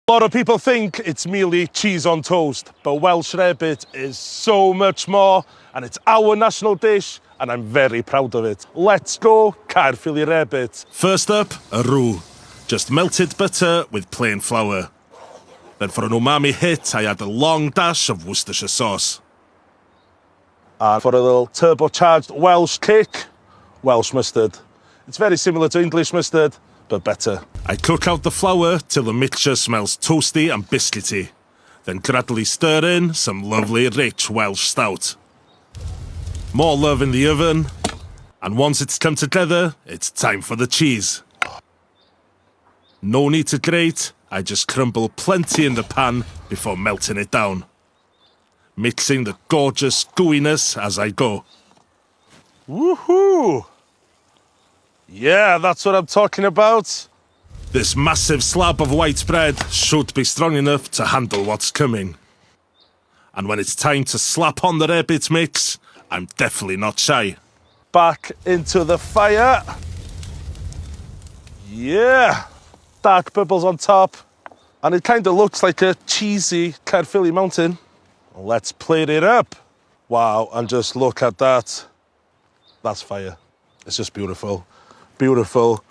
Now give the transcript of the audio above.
A lot of people think it's merely cheese on toast, but Welsh rarebit is so much more, and it's our national dish, and I'm very proud of it. Let's go Caerphilly rarebit. First up, a roux. Just melted butter with plain flour. Then for an umami hit, I add a long dash of Worcestershire sauce. And for a little turbocharged Welsh kick, Welsh mustard. It's very similar to English mustard, but better. I cook out the flour till the mixture smells toasty and biscuity. Then gradually stir in some lovely rich Welsh stout. More love in the oven. And once it's come together, it's time for the cheese. No need to grate, I just crumble plenty in the pan before melting it down. Mixing the gorgeous gooiness as I go. Woohoo! Yeah, that's what I'm talking about. This massive slab of white bread should be strong enough to handle what's coming. And when it's time to slap on the rarebit mix, I'm definitely not shy. Back into the fire. Yeah, dark bubbles on top. And it kind of looks like a cheesy Caerphilly mountain. Let's plate it up. Wow, and just look at that. That's fire. It's just beautiful. Beautiful.